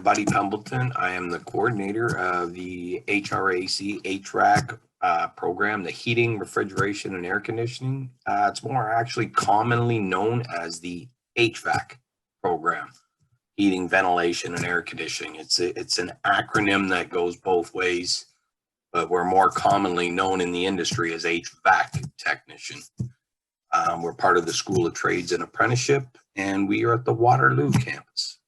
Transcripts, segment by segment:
Buddy Pumbleton. I am the coordinator of the HRAC HVAC program, the heating, refrigeration, and air conditioning. It's more actually commonly known as the HVAC program, heating, ventilation, and air conditioning. It's an acronym that goes both ways, but we're more commonly known in the industry as HVAC technician. We're part of the School of Trades and Apprenticeship, and we are at the Waterloo campus.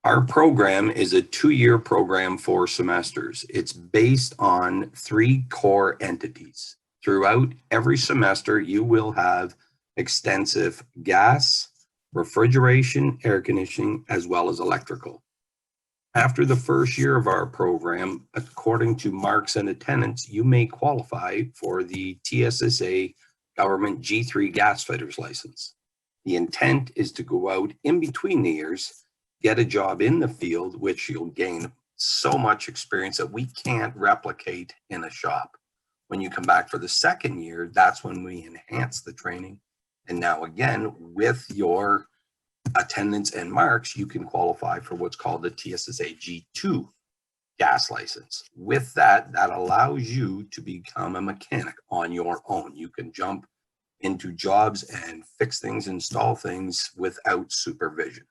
Our program is a 2-year program, 4 semesters. It's based on 3 core entities. Throughout every semester, you will have extensive gas, refrigeration, air conditioning, as well as electrical. After the first year of our program, according to marks and attendance, you may qualify for the TSSA government G3 gas fitters license. The intent is to go out in between the years, get a job in the field, which you'll gain so much experience that we can't replicate in a shop. When you come back for the second year, that's when we enhance the training. And now again, with your attendance and marks, you can qualify for what's called the TSSA G2 gas license. With that, that allows you to become a mechanic on your own. You can jump into jobs and fix things, install things without supervision.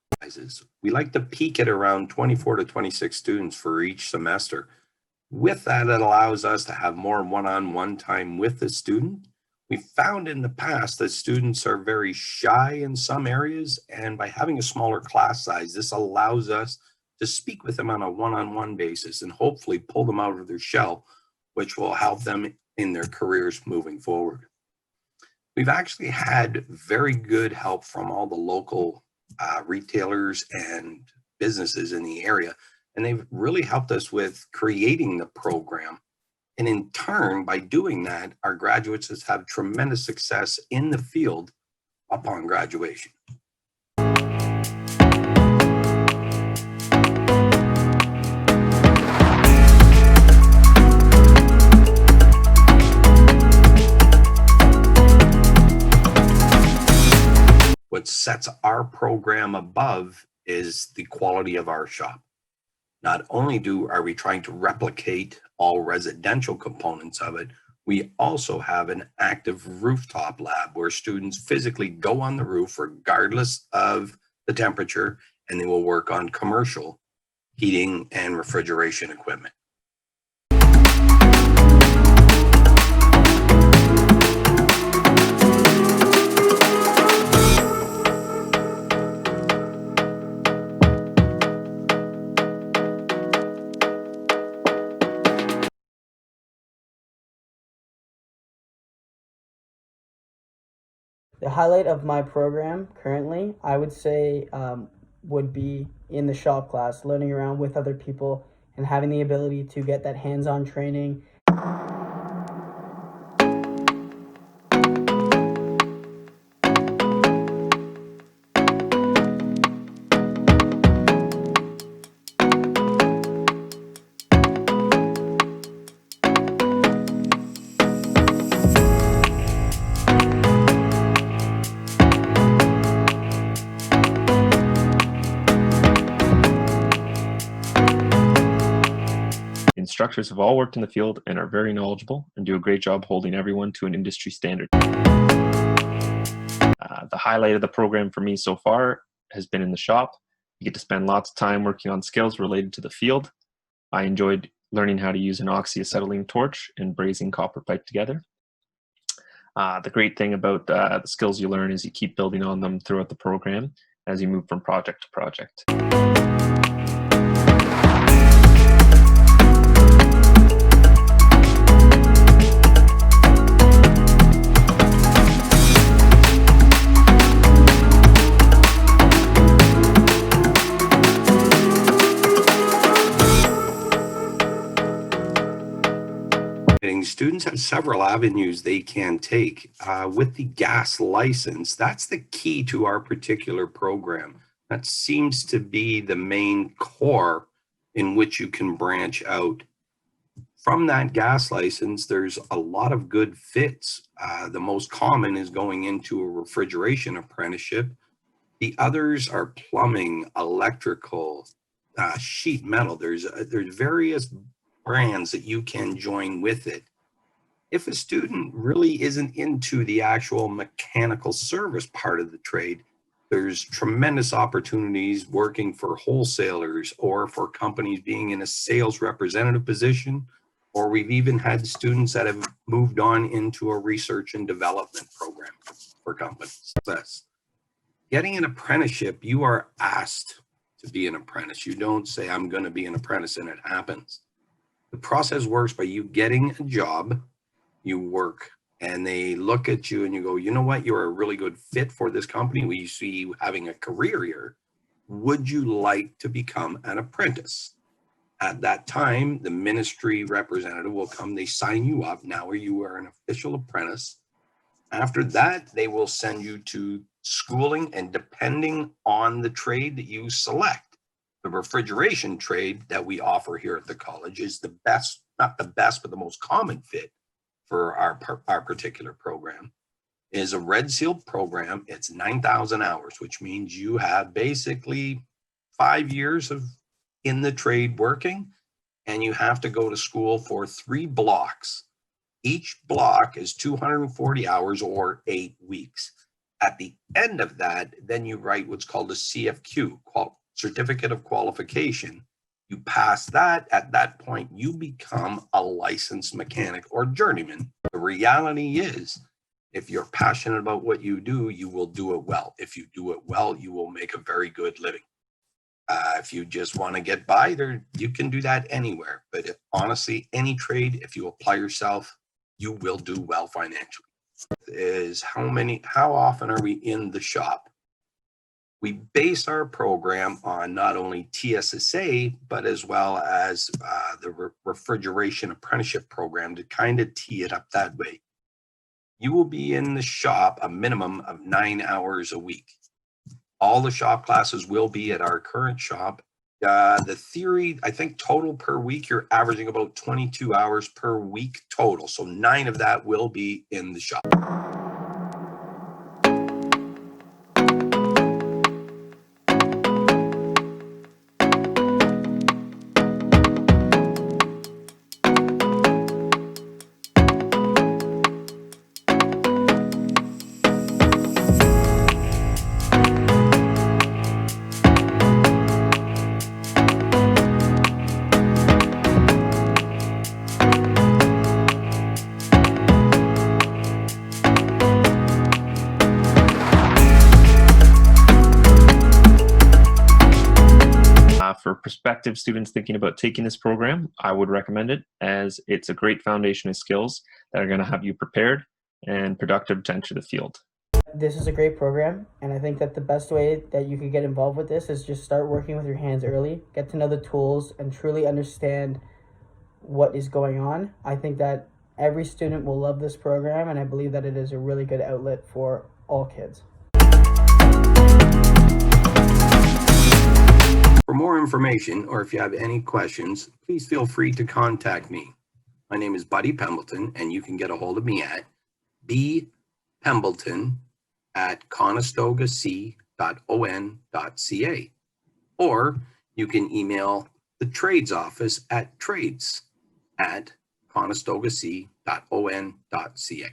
We like to peak at around 24 to 26 students for each semester. With that, it allows us to have more one-on-one time with the student. We found in the past that students are very shy in some areas, and by having a smaller class size, this allows us to speak with them on a one-on-one basis and hopefully pull them out of their shell, which will help them in their careers moving forward. We've actually had very good help from all the local retailers and businesses in the area, and they've really helped us with creating the program. And in turn, by doing that, our graduates have had tremendous success in the field upon graduation. What sets our program above is the quality of our shop. Not only are we trying to replicate all residential components of it, we also have an active rooftop lab where students physically go on the roof regardless of the temperature, and they will work on commercial heating and refrigeration equipment. The highlight of my program currently, I would say, would be in the shop class, learning around with other people and having the ability to get that hands-on training. Instructors have all worked in the field and are very knowledgeable and do a great job holding everyone to an industry standard. The highlight of the program for me so far has been in the shop. You get to spend lots of time working on skills related to the field. I enjoyed learning how to use an oxyacetylene torch and brazing copper pipe together. The great thing about the skills you learn is you keep building on them throughout the program as you move from project to project. Students have several avenues they can take. With the gas license, that's the key to our particular program. That seems to be the main core in which you can branch out. From that gas license, there's a lot of good fits. The most common is going into a refrigeration apprenticeship. The others are plumbing, electrical, sheet metal. There's various brands that you can join with it. If a student really isn't into the actual mechanical service part of the trade, there's tremendous opportunities working for wholesalers or for companies being in a sales representative position, or we've even had students that have moved on into a research and development program for companies. Getting an apprenticeship, you are asked to be an apprentice. You don't say, I'm going to be an apprentice, and it happens. The process works by you getting a job, you work, and they look at you and you go, you know what, you're a really good fit for this company. We see you having a career here. Would you like to become an apprentice? At that time, the ministry representative will come, they sign you up. Now you are an official apprentice. After that, they will send you to schooling, and depending on the trade that you select, the refrigeration trade that we offer here at the college is the best, not the best, but the most common fit for our particular program. Is a red seal program. It's 9,000 hours, which means you have basically 5 years of in the trade working, and you have to go to school for 3 blocks. Each block is 240 hours or 8 weeks. At the end of that, then you write what's called a CFQ, Certificate of Qualification. You pass that, at that point, you become a licensed mechanic or journeyman. The reality is, if you're passionate about what you do, you will do it well. If you do it well, you will make a very good living. If you just want to get by there, you can do that anywhere. But honestly, any trade, if you apply yourself, you will do well financially. How often are we in the shop? We base our program on not only TSSA, but as well as the refrigeration apprenticeship program to kind of tee it up that way. You will be in the shop a minimum of 9 hours a week. All the shop classes will be at our current shop. The theory, I think total per week, you're averaging about 22 hours per week total. So 9 of that will be in the shop. For prospective students thinking about taking this program, I would recommend it, as it's a great foundation of skills that are going to have you prepared and productive to enter the field. This is a great program, and I think that the best way that you could get involved with this is just start working with your hands early, get to know the tools, and truly understand what is going on. I think that every student will love this program, and I believe that it is a really good outlet for all kids. For more information, or if you have any questions, please feel free to contact me. My name is Buddy Pembleton, and you can get a hold of me at bpembleton@conestogac.on.ca, or you can email the trades office at trades@conestogac.on.ca.